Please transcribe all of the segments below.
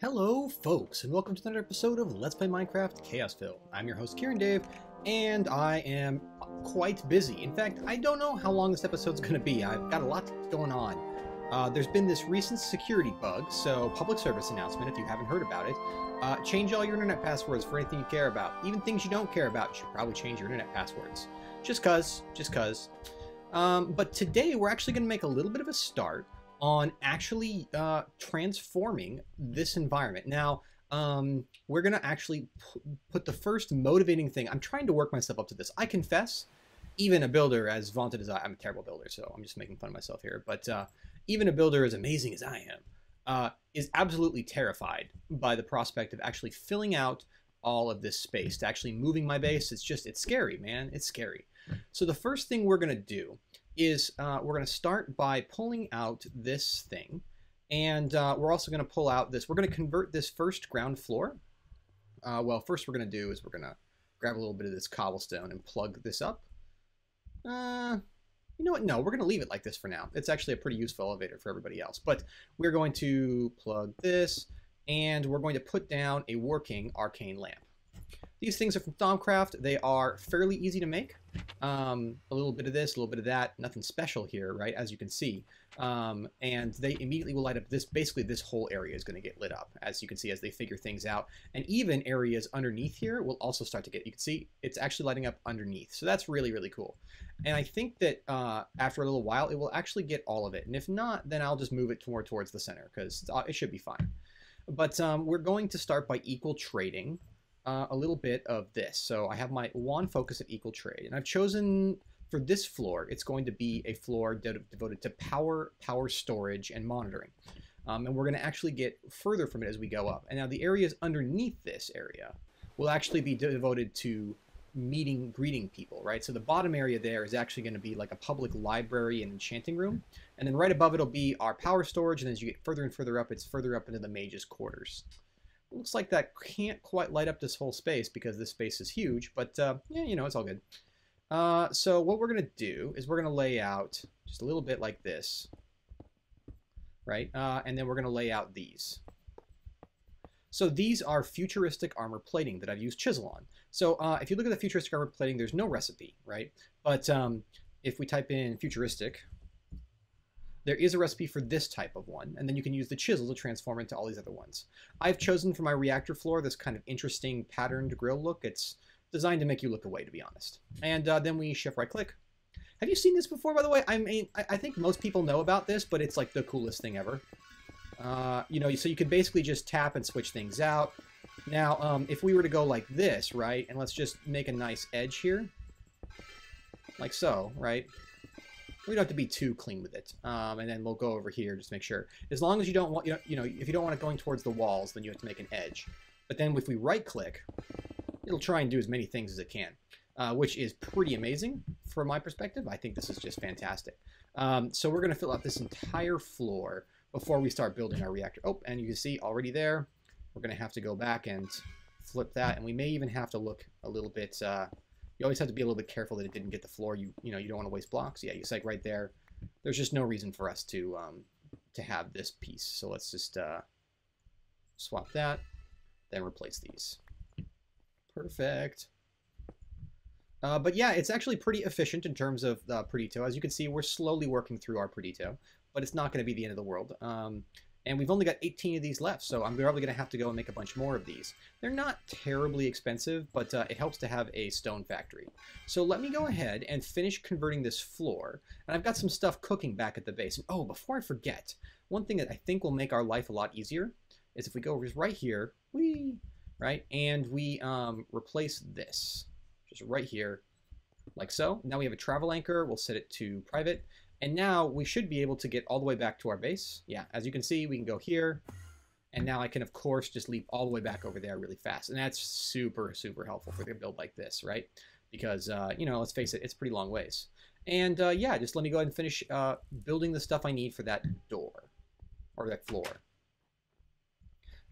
Hello folks, and welcome to another episode of Let's Play Minecraft Chaosville. I'm your host Kieran Dave, and I am quite busy. In fact, I don't know how long this episode's going to be. I've got a lot going on. There's been this recent security bug, so public service announcement if you haven't heard about it. Change all your internet passwords for anything you care about. Even things you don't care about, you should probably change your internet passwords. Just cuz. But today we're actually going to make a little bit of a start on actually transforming this environment. Now, we're going to actually put the first motivating thing. I'm trying to work myself up to this. I confess, even a builder as vaunted as I'm a terrible builder, so I'm just making fun of myself here. But even a builder as amazing as I am is absolutely terrified by the prospect of actually filling out all of this space, to actually moving my base. It's scary, man. It's scary. So the first thing we're going to do is we're going to start by pulling out this thing, and we're also going to pull out this. We're going to convert this first ground floor. Well, first we're going to do is we're going to grab a little bit of this cobblestone and plug this up. You know what? No, we're going to leave it like this for now. It's actually a pretty useful elevator for everybody else. But we're going to plug this, and we're going to put down a working arcane lamp. These things are from Thaumcraft. They are fairly easy to make. A little bit of this, a little bit of that. Nothing special here, right? As you can see. And they immediately will light up this. Basically, this whole area is going to get lit up, as you can see, as they figure things out. And even areas underneath here will also start to get, you can see, it's actually lighting up underneath. So that's really, really cool. And I think that after a little while, it will actually get all of it. And if not, then I'll just move it more towards the center, because it should be fine. But we're going to start by equal trading a little bit of this. So I have my wand focus at equal trade, and I've chosen for this floor, it's going to be a floor devoted to power storage and monitoring. And we're going to actually get further from it as we go up. And now the areas underneath this area will actually be devoted to greeting people, right? So the bottom area there is actually going to be like a public library and enchanting room. And then right above it'll be our power storage. And as you get further and further up, it's further up into the mage's quarters. Looks like that can't quite light up this whole space because this space is huge, but yeah, you know, it's all good. So what we're going to do is we're going to lay out just a little bit like this, right? And then we're going to lay out these. So these are futuristic armor plating that I've used chisel on. So if you look at the futuristic armor plating, there's no recipe, right? But if we type in futuristic, there is a recipe for this type of one, and then you can use the chisel to transform into all these other ones. I've chosen for my reactor floor this kind of interesting patterned grill look. It's designed to make you look away, to be honest. And then we shift right click. Have you seen this before, by the way? I mean, I think most people know about this, but it's like the coolest thing ever. You know, so you can basically just tap and switch things out. Now, if we were to go like this, right, and let's just make a nice edge here, like so, right? We don't have to be too clean with it. And then we'll go over here, just make sure. As long as you don't want, you know, if you don't want it going towards the walls, then you have to make an edge. But then if we right click, it'll try and do as many things as it can, which is pretty amazing from my perspective. I think this is just fantastic. So we're going to fill out this entire floor before we start building our reactor. Oh, and you can see already there, we're going to have to go back and flip that. And we may even have to look a little bit, you always have to be a little bit careful that it didn't get the floor. You know, you don't want to waste blocks. Yeah, it's like right there. There's just no reason for us to have this piece. So let's just swap that, then replace these. Perfect. But yeah, it's actually pretty efficient in terms of Predito. As you can see, we're slowly working through our Predito, but it's not going to be the end of the world. And we've only got 18 of these left, so I'm probably going to have to go and make a bunch more of these. They're not terribly expensive, but it helps to have a stone factory. So let me go ahead and finish converting this floor. And I've got some stuff cooking back at the base. Oh, before I forget, one thing that I think will make our life a lot easier is if we go right here, right, and we replace this, just right here, like so. Now we have a travel anchor. We'll set it to private. And now we should be able to get all the way back to our base. Yeah, as you can see, we can go here. And now I can, of course, just leap all the way back over there really fast. And that's super, super helpful for a build like this, right? Because, you know, let's face it, it's pretty long ways. And, yeah, just let me go ahead and finish building the stuff I need for that door. Or that floor.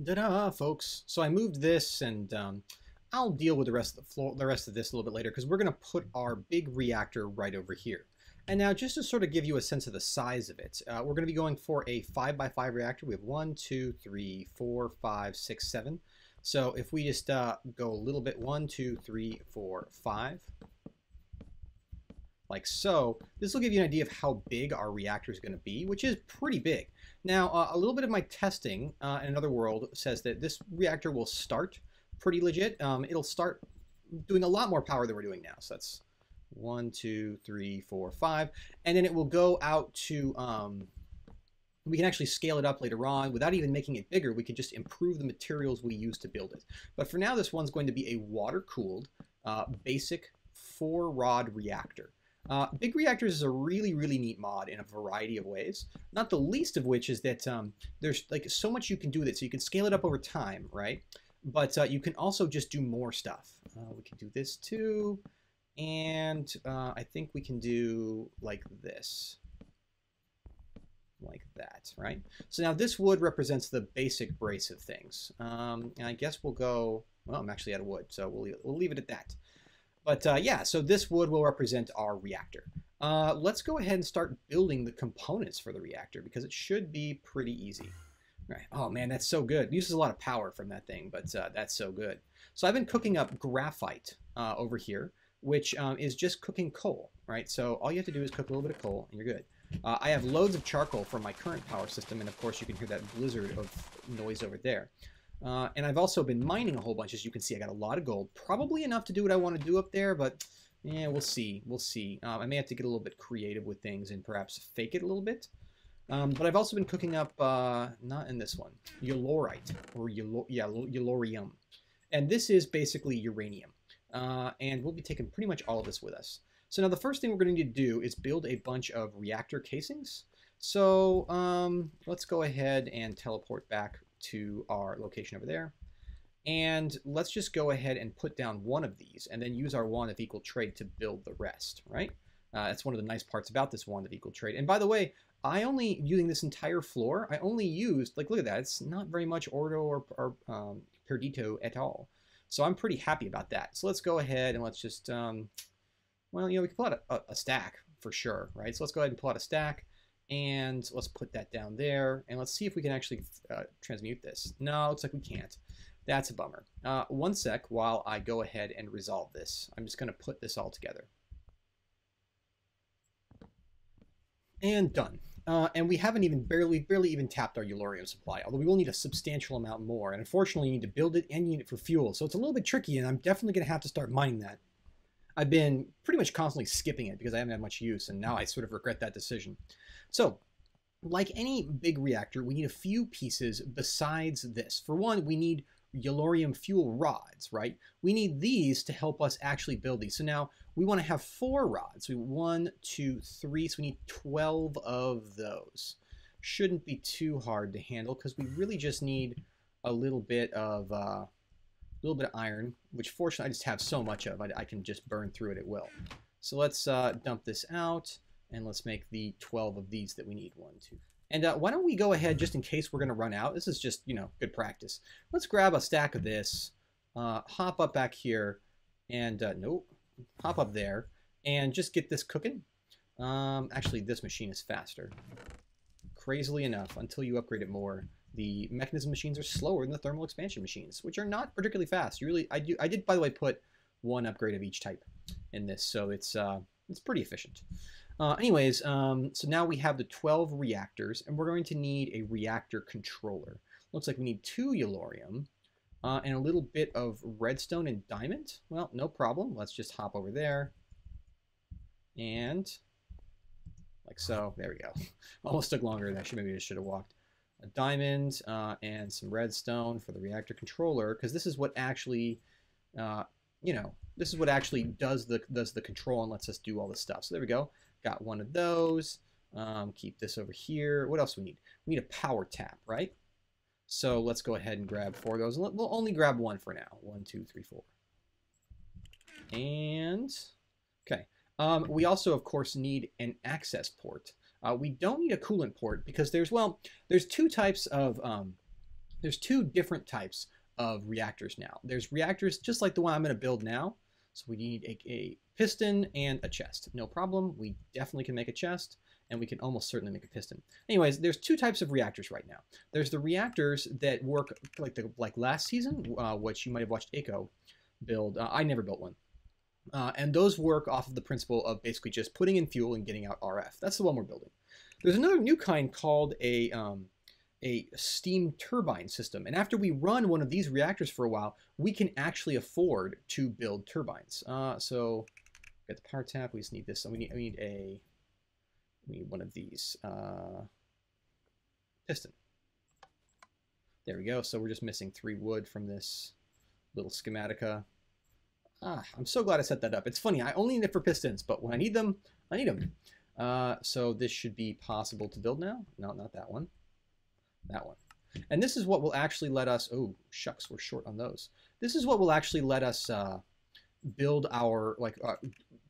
Ta-da, folks. So I moved this, and I'll deal with the rest of the floor, the rest of this a little bit later, because we're going to put our big reactor right over here. And now just to sort of give you a sense of the size of it, we're going to be going for a 5x5 reactor. We have 1, 2, 3, 4, 5, 6, 7. So if we just go a little bit, 1, 2, 3, 4, 5, like so, this will give you an idea of how big our reactor is going to be, which is pretty big. Now, a little bit of my testing in another world says that this reactor will start pretty legit. It'll start doing a lot more power than we're doing now. So that's 1, 2, 3, 4, 5. And then it will go out to, we can actually scale it up later on without even making it bigger. We can just improve the materials we use to build it. But for now, this one's going to be a water-cooled, basic 4-rod reactor. Big Reactors is a really, really neat mod in a variety of ways. Not the least of which is that there's like so much you can do with it. So you can scale it up over time, right? But you can also just do more stuff. We can do this too. And I think we can do like this. Like that, right? So now this wood represents the basic brace of things. And I guess we'll go, well, I'm actually out of wood, so we'll leave it at that. But yeah, so this wood will represent our reactor. Let's go ahead and start building the components for the reactor because it should be pretty easy. Right. Oh man, that's so good. It uses a lot of power from that thing, but that's so good. So I've been cooking up graphite over here, which is just cooking coal, right? So all you have to do is cook a little bit of coal and you're good. I have loads of charcoal from my current power system, and of course you can hear that blizzard of noise over there. And I've also been mining a whole bunch. As you can see, I got a lot of gold. Probably enough to do what I want to do up there, but yeah, we'll see. We'll see. I may have to get a little bit creative with things and perhaps fake it a little bit. But I've also been cooking up, not in this one, Yellorite, or Yellorium. And this is basically uranium. And we'll be taking pretty much all of this with us. So now the first thing we're going to need to do is build a bunch of reactor casings. So let's go ahead and teleport back to our location over there. And let's just go ahead and put down one of these and then use our wand of equal trade to build the rest, right? That's one of the nice parts about this wand of equal trade. And by the way, I only, using this entire floor, I only used, like, look at that. It's not very much Ordo or Perdito at all. So I'm pretty happy about that. So let's go ahead and let's just, well, you know, we can pull out a stack for sure, right? So let's go ahead and pull out a stack. And let's put that down there. And let's see if we can actually transmute this. No, it looks like we can't. That's a bummer. One sec while I go ahead and resolve this. I'm just going to put this all together. And done. And we haven't even barely even tapped our Yellorium supply, although we will need a substantial amount more. And unfortunately, you need to build it and you need it for fuel. So it's a little bit tricky, and I'm definitely going to have to start mining that. I've been pretty much constantly skipping it because I haven't had much use, and now I sort of regret that decision. So, like any big reactor, we need a few pieces besides this. For one, we need Yellorium fuel rods, right? We need these to help us actually build these. So now we want to have 4 rods. So 1, 2, 3, so we need 12 of those. Shouldn't be too hard to handle because we really just need a little bit of iron, which fortunately I just have so much of. I can just burn through it at will. So let's dump this out. And let's make the 12 of these that we need. 1, 2. And why don't we go ahead, just in case we're going to run out. This is just, you know, good practice. Let's grab a stack of this, hop up back here, and nope, hop up there, and just get this cooking. Actually, this machine is faster. Crazily enough, until you upgrade it more, the mechanism machines are slower than the thermal expansion machines, which are not particularly fast. You really, I did, by the way, put 1 upgrade of each type in this, so it's pretty efficient. Anyways, so now we have the 12 reactors, and we're going to need a reactor controller. Looks like we need 2 Yellorium and a little bit of redstone and diamond. Well, no problem. Let's just hop over there. And like so. There we go. Almost took longer than I should. Maybe I should have walked. A diamond and some redstone for the reactor controller, because this is what actually, you know, this is what actually does the control and lets us do all this stuff. So there we go. Got one of those. Keep this over here. What else do we need? We need a power tap, right? So let's go ahead and grab 4 of those. We'll only grab 1 for now. 1, 2, 3, 4. And okay. We also, of course, need an access port. We don't need a coolant port because there's 2 types of there's 2 different types of reactors now. There's reactors just like the one I'm going to build now. So we need a piston and a chest. No problem. We definitely can make a chest, and we can almost certainly make a piston. Anyways, there's two types of reactors right now. There's the reactors that work like last season, which you might have watched Echo build. I never built one. And those work off of the principle of basically just putting in fuel and getting out RF. That's the one we're building. There's another new kind called a steam turbine system. And after we run one of these reactors for a while, we can actually afford to build turbines. So get the power tap. We just need this. So we need one of these piston. There we go. So we're just missing 3 wood from this little schematica. I'm so glad I set that up. It's funny, I only need it for pistons, but when I need them, I need them. So this should be possible to build now. No, not that one. That one. And this is what will actually let us, oh, shucks, we're short on those. This is what will actually let us build our,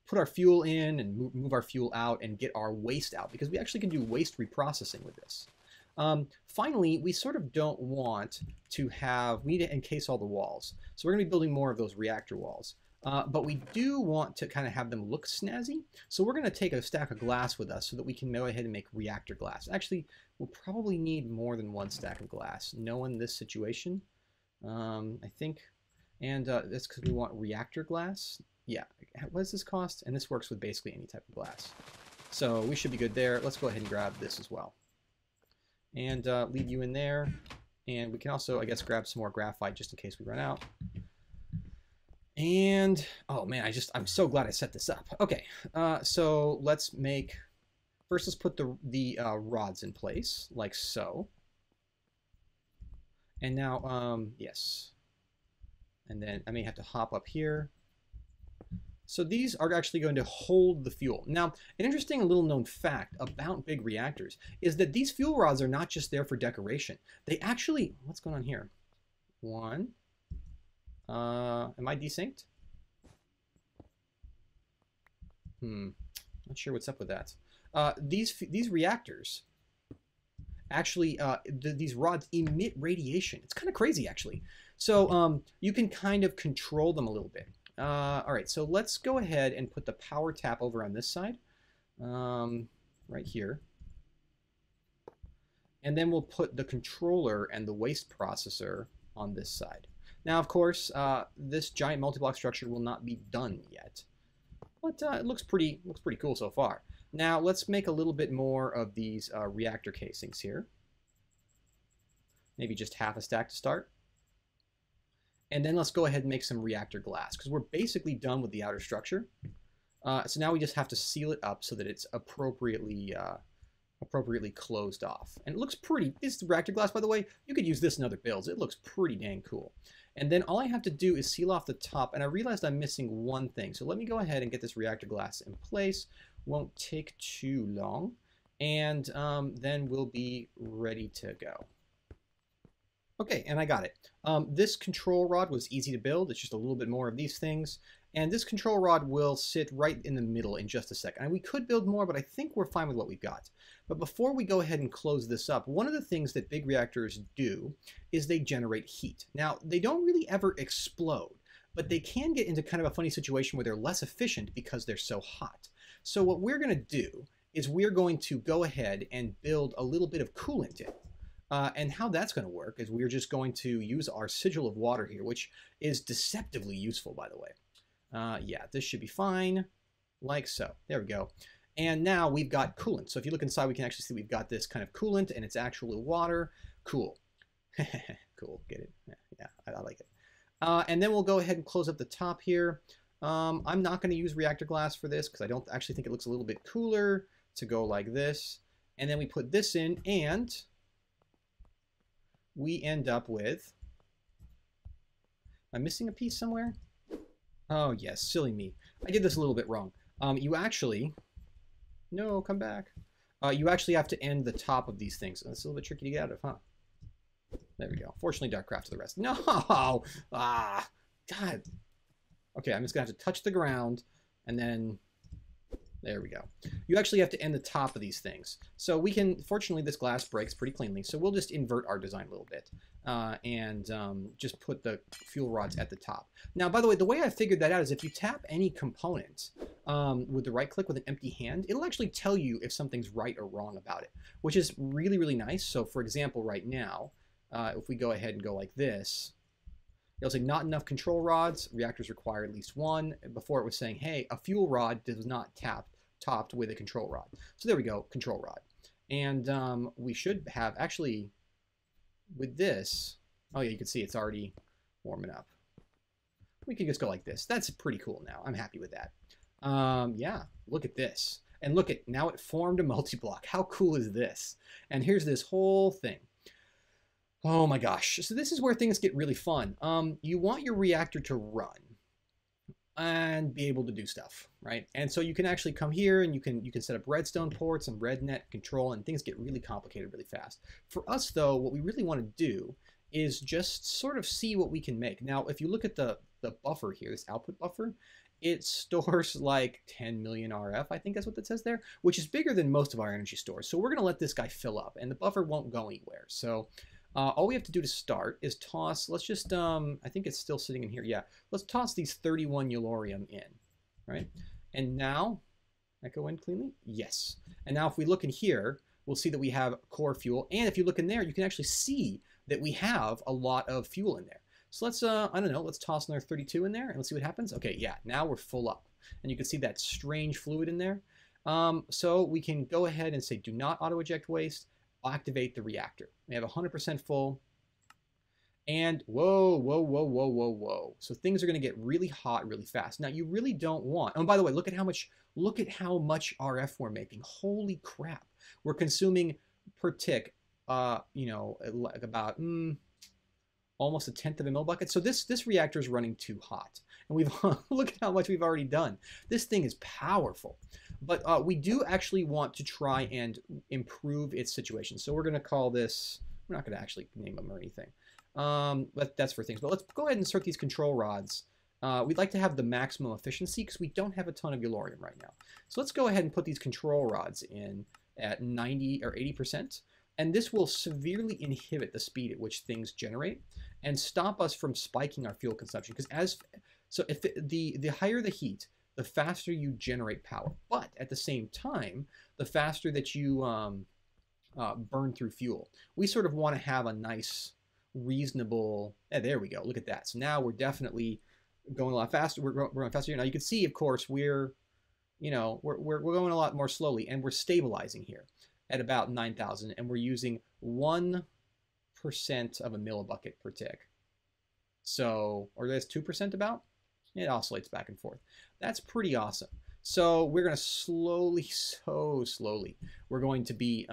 put our fuel in and move our fuel out and get our waste out, because we actually can do waste reprocessing with this. Finally, we sort of don't want to have, we need to encase all the walls. So we're going to be building more of those reactor walls. But we do want to kind of have them look snazzy. So we're going to take a stack of glass with us so that we can go ahead and make reactor glass. Actually, we'll probably need more than 1 stack of glass, knowing this situation, I think. And that's because we want reactor glass. Yeah, what does this cost? And this works with basically any type of glass. So we should be good there. Let's go ahead and grab this as well. And leave you in there. And we can also, I guess, grab some more graphite just in case we run out. And, oh man, I'm so glad I set this up. Okay, so let's make, first let's put the rods in place, like so. And now, yes. And then I may have to hop up here. So these are actually going to hold the fuel. Now, an interesting little known fact about big reactors is that these fuel rods are not just there for decoration. They actually, what's going on here? One. Am I desynced? Not sure what's up with that. These reactors actually, these rods emit radiation. It's kind of crazy, actually. So you can kind of control them a little bit. All right, so let's go ahead and put the power tap over on this side, right here. And then we'll put the controller and the waste processor on this side. Now, of course, this giant multi-block structure will not be done yet, but it looks pretty cool so far. Now, let's make a little bit more of these reactor casings here. Maybe just half a stack to start. And then let's go ahead and make some reactor glass, because we're basically done with the outer structure. So now we just have to seal it up so that it's appropriately closed off. And it looks pretty. This is the reactor glass, by the way. You could use this in other builds. It looks pretty dang cool. And then all I have to do is seal off the top, and I realized I'm missing one thing. So let me go ahead and get this reactor glass in place. Won't take too long. And then we'll be ready to go. Okay, and I got it. This control rod was easy to build. It's just a little bit more of these things. And this control rod will sit right in the middle in just a second. And we could build more, but I think we're fine with what we've got. But before we go ahead and close this up, one of the things that big reactors do is they generate heat. Now, they don't really ever explode, but they can get into kind of a funny situation where they're less efficient because they're so hot. So what we're going to do is we're going to go ahead and build a little bit of coolant in. And how that's going to work is we're just going to use our sigil of water here, which is deceptively useful, by the way. Yeah, this should be fine, like so. There we go. And now we've got coolant. So if you look inside, we can actually see we've got this kind of coolant, and it's actually water. Cool. Cool, get it? Yeah, I like it. And then we'll go ahead and close up the top here. I'm not going to use reactor glass for this because I don't actually think it looks a little bit cooler to go like this. And then we put this in, and we end up with, am I missing a piece somewhere? Oh yes, silly me. I did this a little bit wrong. You actually, no, come back. You actually have to end the top of these things. It's a little bit tricky to get out of, huh? There we go. Fortunately, Darkcraft to the rest. No! God. Okay, I'm just gonna have to touch the ground and then There we go. You actually have to end the top of these things. So we can, fortunately, this glass breaks pretty cleanly. So we'll just invert our design a little bit and just put the fuel rods at the top. Now, by the way I figured that out is if you tap any component with the right click with an empty hand, it'll actually tell you if something's right or wrong about it, which is really, really nice. So for example, right now, if we go ahead and go like this, it'll say not enough control rods, reactors require at least one. Before it was saying, hey, a fuel rod does not topped with a control rod. So there we go, control rod. And we should have, actually, with this, oh yeah, you can see it's already warming up. We can just go like this. That's pretty cool now. I'm happy with that. Yeah, look at this. And look at, now it formed a multi-block. How cool is this? And here's this whole thing. Oh my gosh. So this is where things get really fun. You want your reactor to run and be able to do stuff, right? And so you can actually come here and you can set up redstone ports and rednet control, and things get really complicated really fast. For us though, what we really want to do is just sort of see what we can make. Now, if you look at the buffer here, this output buffer, it stores like 10 million RF, I think that's what it says there, which is bigger than most of our energy stores. So we're gonna let this guy fill up and the buffer won't go anywhere. So all we have to do to start is toss, let's just, I think it's still sitting in here. Yeah, let's toss these 31 Eulorium in, right? And now, echo in cleanly? Yes. And now if we look in here, we'll see that we have core fuel. And if you look in there, you can actually see that we have a lot of fuel in there. So let's, I don't know, let's toss another 32 in there and let's see what happens. Okay, yeah, now we're full up. And you can see that strange fluid in there. So we can go ahead and say, do not auto-eject waste. Activate the reactor. We have 100% full. And whoa, whoa, whoa, whoa, whoa, whoa. So things are going to get really hot really fast. Now you really don't want, oh, by the way, look at how much RF we're making. Holy crap. We're consuming per tick, you know, like about almost 1/10 of a mil bucket. So this reactor is running too hot. And we've look at how much we've already done. This thing is powerful. But we do actually want to try and improve its situation. So we're going to call this, we're not going to actually name them or anything. But that's for things. But let's go ahead and insert these control rods. We'd like to have the maximum efficiency because we don't have a ton of Eulorium right now. So let's go ahead and put these control rods in at 90 or 80%. And this will severely inhibit the speed at which things generate and stop us from spiking our fuel consumption. Because if the higher the heat, the faster you generate power. But at the same time, the faster that you burn through fuel. We sort of want to have a nice, reasonable, there we go, look at that. So now we're definitely going a lot faster. We're going faster. Now you can see, of course, we're going a lot more slowly, and we're stabilizing here at about 9,000, and we're using 1% of a millibucket per tick. So, or that's 2% about? It oscillates back and forth. That's pretty awesome. So we're going to slowly, so slowly, we're going to be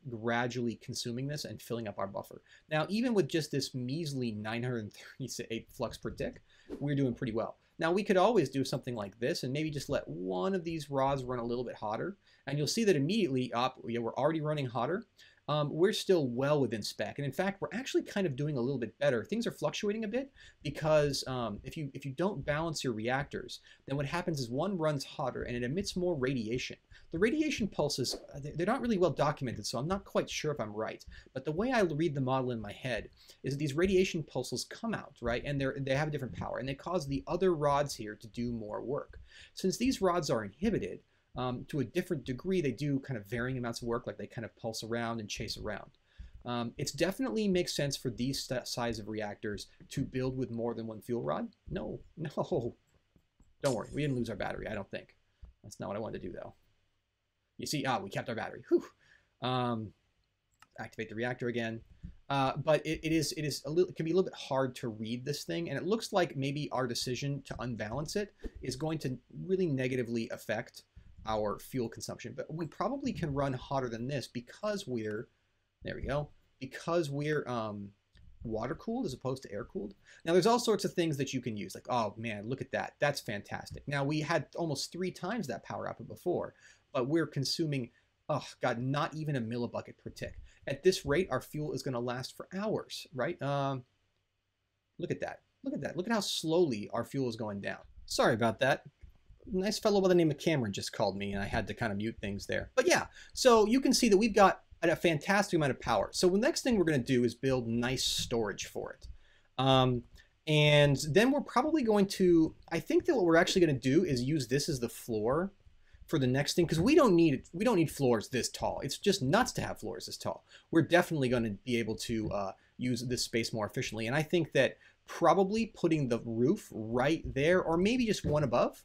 gradually consuming this and filling up our buffer. Now, even with just this measly 938 flux per tick, we're doing pretty well. Now, we could always do something like this and maybe just let one of these rods run a little bit hotter. And you'll see that immediately, we're already running hotter. We're still well within spec. And in fact, we're actually kind of doing a little bit better. Things are fluctuating a bit because if you don't balance your reactors, then what happens is one runs hotter and it emits more radiation. The radiation pulses, they're not really well documented, so I'm not quite sure if I'm right. But the way I read the model in my head is that these radiation pulses come out, right? And they have a different power, and they cause the other rods here to do more work. Since these rods are inhibited, to a different degree, they do kind of varying amounts of work, like they kind of pulse around and chase around. It definitely makes sense for these size of reactors to build with more than one fuel rod. No, no. Don't worry, we didn't lose our battery, I don't think. That's not what I wanted to do, though. You see, we kept our battery. Whew. Activate the reactor again. But it can be a little bit hard to read this thing, and it looks like maybe our decision to unbalance it is going to really negatively affect our fuel consumption. But we probably can run hotter than this because we're, there we go, because we're water cooled as opposed to air cooled. Now there's all sorts of things that you can use, like, oh man, look at that, that's fantastic. Now we had almost 3 times that power output before, but we're consuming, oh god, not even a millibucket per tick. At this rate, our fuel is going to last for hours, right? Look at that, look at that, look at how slowly our fuel is going down. Sorry about that. nice fellow by the name of Cameron just called me, and I had to kind of mute things there. But yeah, so you can see that we've got a fantastic amount of power. So the next thing we're going to do is build nice storage for it. And then we're probably going to, I think that what we're actually going to do is use this as the floor for the next thing, because we don't need floors this tall. It's just nuts to have floors this tall. We're definitely going to be able to use this space more efficiently. And I think that probably putting the roof right there, or maybe just one above,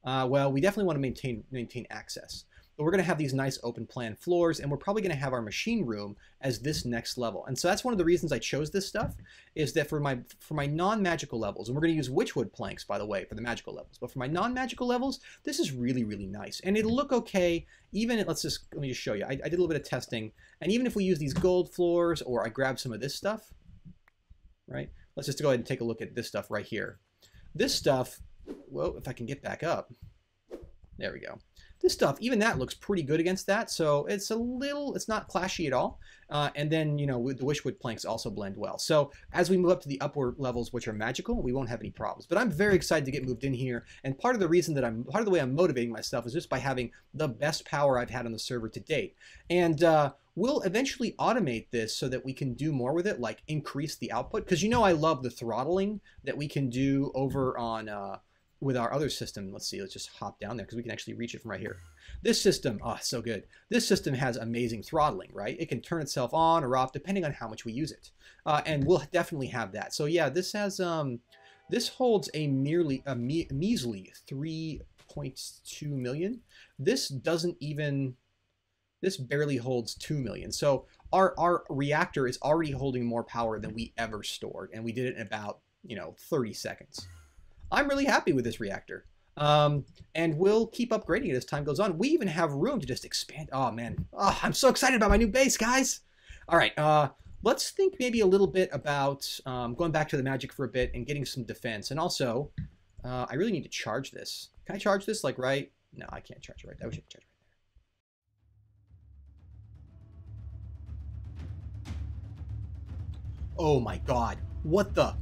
well, we definitely want to maintain access. But we're going to have these nice open plan floors, and we're probably going to have our machine room as this next level. And so that's one of the reasons I chose this stuff, is that for my non-magical levels, and we're going to use witchwood planks, by the way, for the magical levels, but for my non-magical levels, this is really, really nice. And it'll look okay, even at, let me just show you. I did a little bit of testing, and even if we use these gold floors, or I grab some of this stuff, right? Let's just go ahead and take a look at this stuff right here. This stuff, well, if I can get back up, there we go. This stuff, even that looks pretty good against that, so it's not clashy at all. And then, you know, the witchwood planks also blend well. So as we move up to the upper levels, which are magical, we won't have any problems. But I'm very excited to get moved in here, and part of the way I'm motivating myself is just by having the best power I've had on the server to date. And we'll eventually automate this so that we can do more with it, like increase the output. Because you know I love the throttling that we can do over on with our other system. Let's see, let's just hop down there because we can actually reach it from right here. This system, oh, so good. This system has amazing throttling, right? It can turn itself on or off depending on how much we use it. And we'll definitely have that. So yeah, this has, this holds a measly 3.2 million. This barely holds 2 million. So our reactor is already holding more power than we ever stored. And we did it in about, 30 seconds. I'm really happy with this reactor. And we'll keep upgrading it as time goes on. We even have room to just expand. Oh, man. Oh, I'm so excited about my new base, guys. All right. Let's think maybe a little bit about going back to the magic for a bit and getting some defense. And also, I really need to charge this. Can I charge this like right? No, I can't charge it right there. I wish I could charge it right there. Oh, my God. What the?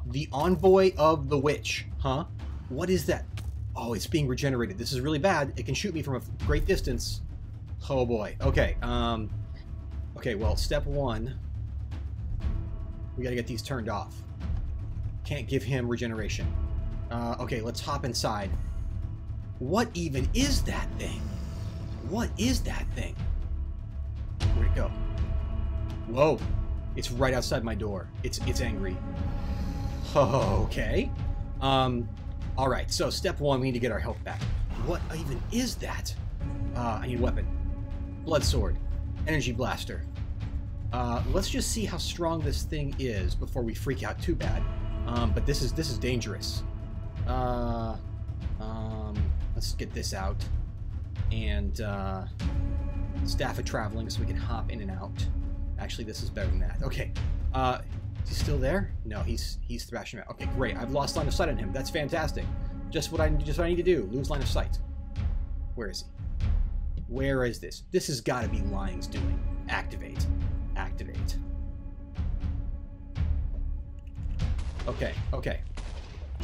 The Envoy of the Witch, huh? What is that? Oh, it's being regenerated. This is really bad. It can shoot me from a great distance. Oh boy. Okay. Okay. Well, step one. We gotta get these turned off. Can't give him regeneration. Okay. Let's hop inside. What even is that thing? What is that thing? Where'd it go? Whoa! It's right outside my door. It's angry. Okay. All right. So step one, we need to get our health back. What even is that? I need a weapon. Blood sword. Energy blaster. Let's just see how strong this thing is before we freak out too bad. But this is dangerous. Let's get this out. And staff of traveling so we can hop in and out. Actually, this is better than that. Okay. Is he still there? No, he's thrashing around. Okay, great. I've lost line of sight on him. That's fantastic. Just what I need to do. Lose line of sight. Where is he? Where is this? This has got to be Lying's doing. Activate. Activate. Okay, okay.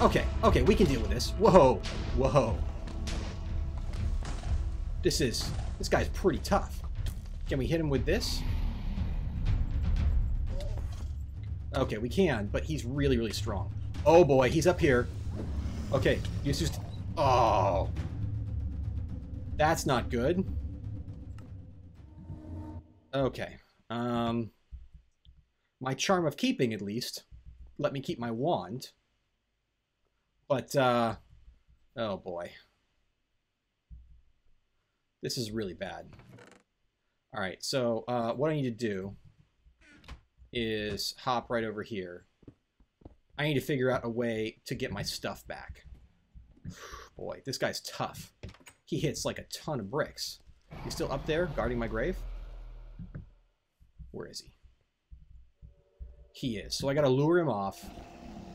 Okay, okay, we can deal with this. Whoa, whoa. This guy's pretty tough. Can we hit him with this? Okay, we can, but he's really, really strong. Oh boy, he's up here. Okay, just... Oh. That's not good. Okay. My charm of keeping, at least, let me keep my wand. But, oh boy. This is really bad. Alright, so, what I need to do is hop right over here. I need to figure out a way to get my stuff back. Boy, this guy's tough. He hits like a ton of bricks. He's still up there, guarding my grave? Where is he? He is. So I gotta lure him off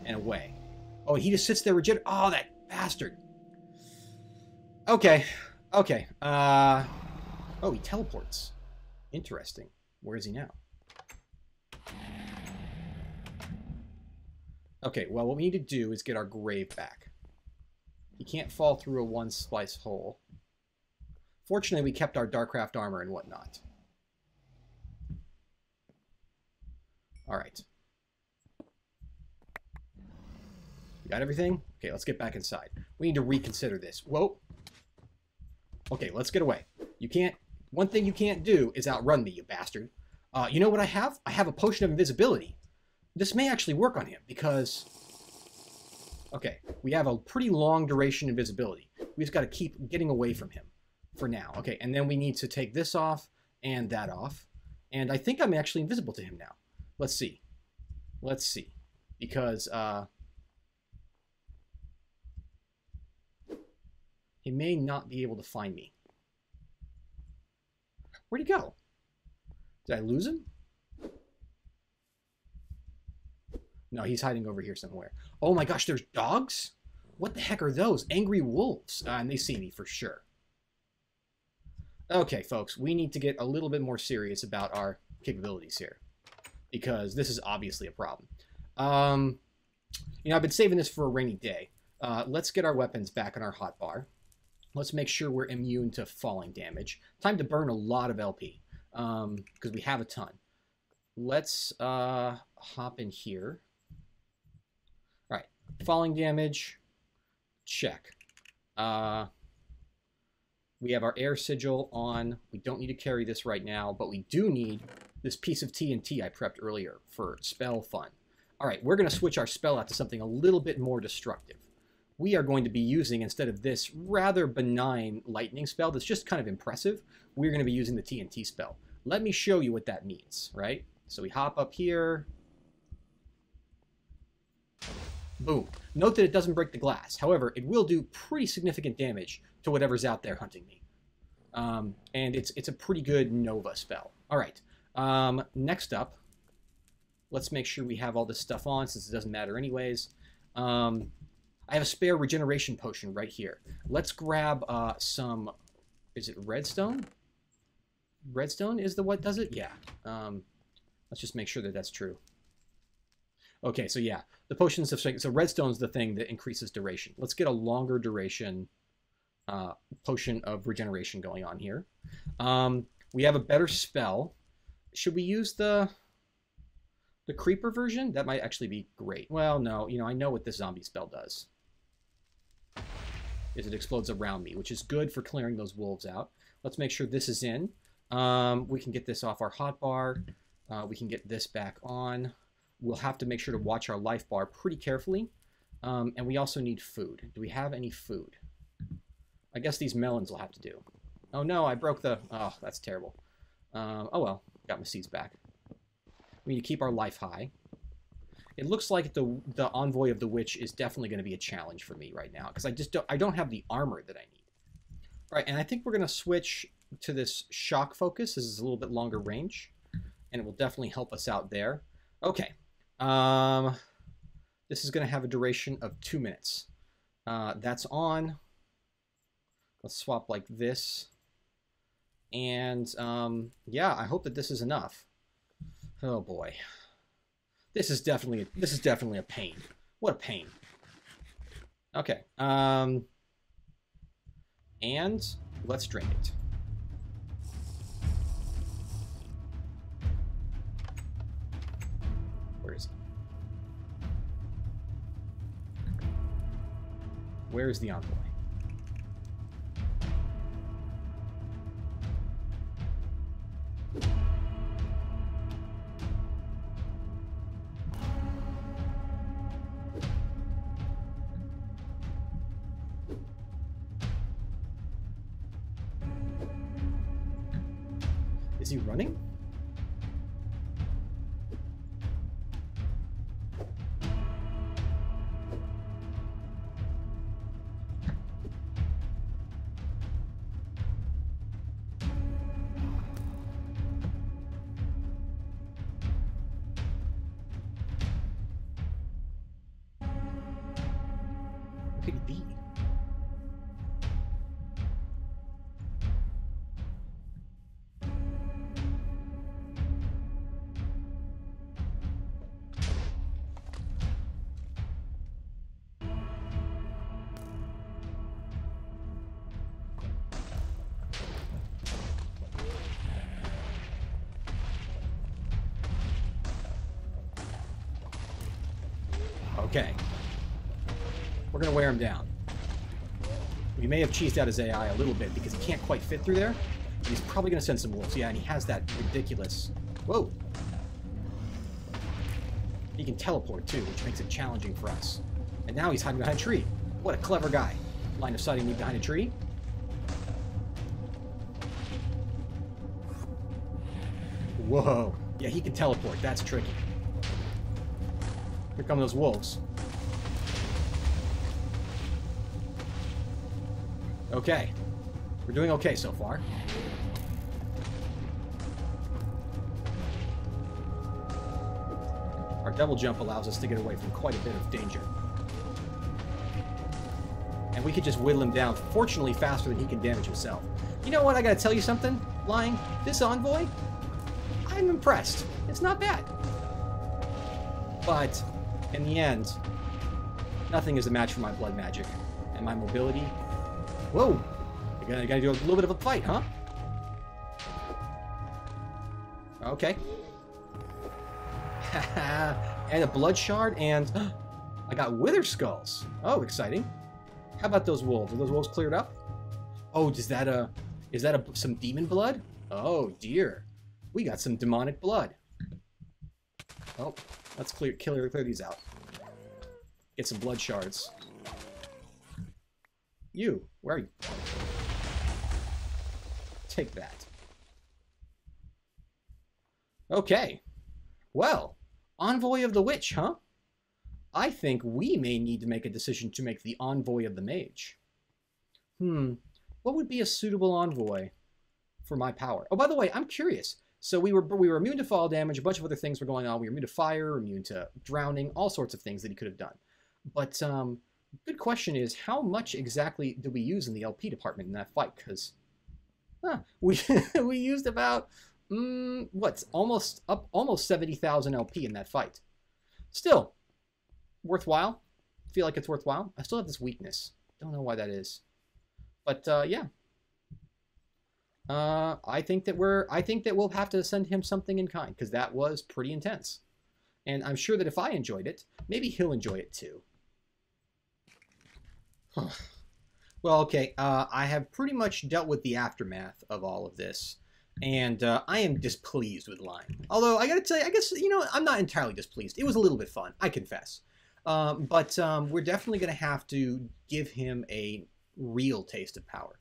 and away. Oh, he just sits there rigid. Oh, that bastard. Okay. Okay. Oh, he teleports. Interesting. Where is he now? Okay, well, what we need to do is get our grave back. can't fall through a one-splice hole. Fortunately, we kept our Darkcraft armor and whatnot. All right. You got everything? Okay, let's get back inside. We need to reconsider this. Whoa. Okay, let's get away. You can't... One thing you can't do is outrun me, you bastard. You know what I have? I have a potion of invisibility. This may actually work on him, because... Okay, we have a pretty long duration invisibility. We just got to keep getting away from him for now. Okay, and then we need to take this off and that off. And I think I'm actually invisible to him now. Let's see. Let's see. Because, he may not be able to find me. Where'd he go? Did I lose him? No, he's hiding over here somewhere. Oh my gosh, there's dogs? What the heck are those? Angry wolves. And they see me for sure. Okay, folks, we need to get a little bit more serious about our capabilities here, because this is obviously a problem. You know, I've been saving this for a rainy day. Let's get our weapons back in our hotbar. Let's make sure we're immune to falling damage. Time to burn a lot of LP, because we have a ton. Let's hop in here. All right, falling damage, check. We have our air sigil on. We don't need to carry this right now, but we do need this piece of TNT I prepped earlier for spell fun. All right, we're going to switch our spell out to something a little bit more destructive. We are going to be using, instead of this rather benign lightning spell that's just kind of impressive, we're going to be using the TNT spell. Let me show you what that means, right? So we hop up here. Boom. Note that it doesn't break the glass. However, it will do pretty significant damage to whatever's out there hunting me. And it's a pretty good Nova spell. All right. Next up, let's make sure we have all this stuff on, since it doesn't matter anyways. I have a spare regeneration potion right here. Let's grab some... Is it redstone? Redstone is the what does it? Yeah. Let's just make sure that that's true. Okay, so yeah. The potions of... So redstone's the thing that increases duration. Let's get a longer duration potion of regeneration going on here. We have a better spell. Should we use the creeper version? That might actually be great. Well, no. You know, I know what this zombie spell does. Is it explodes around me, which is good for clearing those wolves out. Let's make sure this is in. We can get this off our hotbar. We can get this back on. We'll have to make sure to watch our life bar pretty carefully. And we also need food. Do we have any food? I guess these melons will have to do. Oh no, I broke the... Oh, that's terrible. Oh well, got my seeds back. We need to keep our life high. It looks like the Envoy of the Witch is definitely going to be a challenge for me right now, because I don't have the armor that I need. All right, and I think we're going to switch to this shock focus. This is a little bit longer range, and it will definitely help us out there. Okay. This is going to have a duration of 2 minutes. That's on. Let's swap like this. And yeah, I hope that this is enough. Oh boy. This is definitely a pain. What a pain. Okay. And let's drink it. Where is he? Where is the Envoy? Is he running? Where could he be? Okay. We're going to wear him down. We may have cheesed out his AI a little bit because he can't quite fit through there. But he's probably going to send some wolves. Yeah, and he has that ridiculous... Whoa! He can teleport, too, which makes it challenging for us. And now he's hiding behind a tree. What a clever guy. Line of sighting me behind a tree. Whoa. Yeah, he can teleport. That's tricky. Here come those wolves. Okay. We're doing okay so far. Our double jump allows us to get away from quite a bit of danger. And we could just whittle him down, fortunately faster than he can damage himself. You know what? I gotta tell you something, Lying. This Envoy, I'm impressed. It's not bad. But, in the end, nothing is a match for my blood magic. And my mobility. Whoa! You gotta do a little bit of a fight, huh? Okay. And a blood shard, and I got wither skulls. Oh, exciting. How about those wolves? Are those wolves cleared up? Oh, is that some demon blood? Oh dear. We got some demonic blood. Oh, let's clear these out. Get some blood shards. You, where are you? Take that. Okay. Well, Envoy of the Witch, huh? I think we may need to make a decision to make the Envoy of the Mage. What would be a suitable Envoy for my power? Oh, by the way, I'm curious. So we were immune to fall damage, a bunch of other things were going on. We were immune to fire, immune to drowning, all sorts of things that he could have done. But good question is, how much exactly did we use in the LP department in that fight? Because we we used about almost 70,000 LP in that fight. Still worthwhile. Feel like it's worthwhile. I still have this weakness. Don't know why that is. But yeah. I think that we'll have to send him something in kind, because that was pretty intense. And I'm sure that if I enjoyed it, maybe he'll enjoy it too. Well, okay, I have pretty much dealt with the aftermath of all of this, and I am displeased with Lying. Although, I gotta tell you, I guess, you know, I'm not entirely displeased. It was a little bit fun, I confess. But we're definitely gonna have to give him a real taste of power.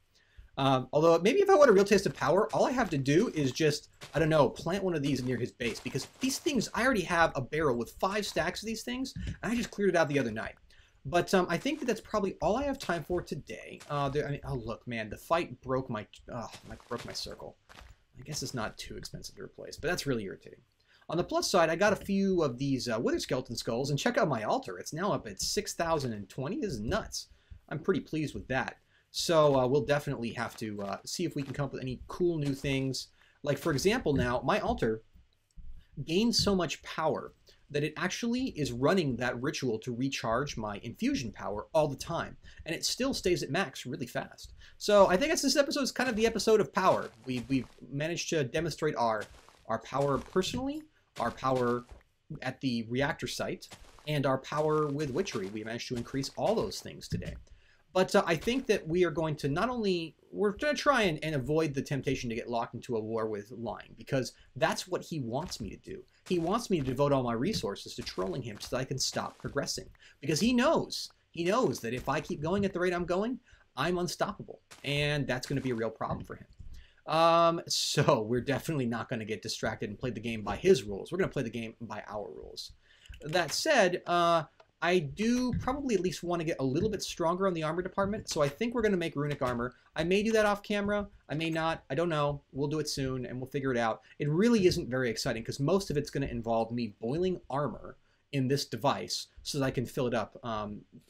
Although, maybe if I want a real taste of power, all I have to do is just, I don't know, plant one of these near his base. Because these things, I already have a barrel with 5 stacks of these things, and I just cleared it out the other night. But I think that that's probably all I have time for today. I mean, oh look, man, the fight broke my circle. I guess it's not too expensive to replace, but that's really irritating. On the plus side, I got a few of these Wither Skeleton Skulls, and check out my altar. It's now up at 6,020. This is nuts. I'm pretty pleased with that. So we'll definitely have to see if we can come up with any cool new things. Like, for example, now, my altar gains so much power that it actually is running that ritual to recharge my infusion power all the time. And it still stays at max really fast. So I think this episode is kind of the episode of power. We've managed to demonstrate our power personally, our power at the reactor site, and our power with witchery. We managed to increase all those things today. But I think that we are going to we're going to try and avoid the temptation to get locked into a war with Lying, because that's what he wants me to do. He wants me to devote all my resources to trolling him so that I can stop progressing. Because he knows that if I keep going at the rate I'm going, I'm unstoppable. And that's going to be a real problem for him. So we're definitely not going to get distracted and play the game by his rules. We're going to play the game by our rules. That said, I do probably at least want to get a little bit stronger on the armor department, so I think we're going to make runic armor. I may do that off camera, I may not, I don't know. We'll do it soon, and we'll figure it out. It really isn't very exciting, because most of it's going to involve me boiling armor in this device so that I can fill it up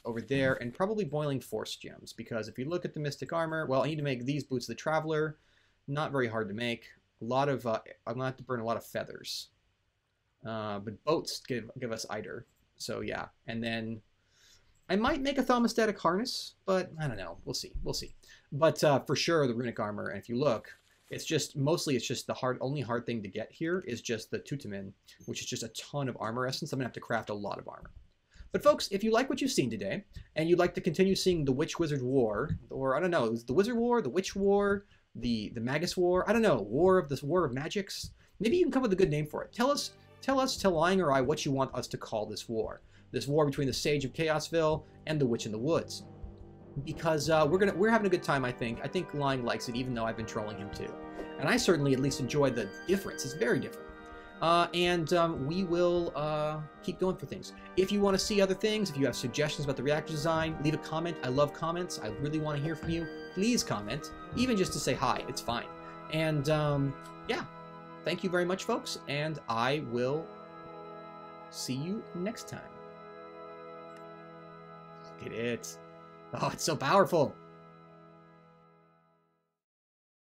over there, and probably boiling force gems, because if you look at the mystic armor, well, I need to make these boots of the traveler. Not very hard to make. A lot of, I'm going to have to burn a lot of feathers. But boats give us eider. So yeah, and then I might make a thermostatic harness, but I don't know. We'll see. We'll see. But for sure, the runic armor. And if you look, it's just the only hard thing to get here is just the tutamin, which is just a ton of armor essence. I'm gonna have to craft a lot of armor. But folks, if you like what you've seen today, and you'd like to continue seeing the Witch Wizard War, or I don't know, the Wizard War, the Witch War, the Magus War, I don't know, War of Magics, maybe you can come up with a good name for it. Tell us, tell Lying or I what you want us to call this war. This war between the Sage of Chaosville and the Witch in the Woods. Because we're having a good time, I think. I think Lying likes it, even though I've been trolling him too. And I certainly at least enjoy the difference. It's very different. We will keep going for things. If you want to see other things, if you have suggestions about the reactor design, leave a comment. I love comments. I really want to hear from you. Please comment, even just to say hi. It's fine. And yeah, thank you very much, folks. And I will see you next time. Look at it. Oh, it's so powerful.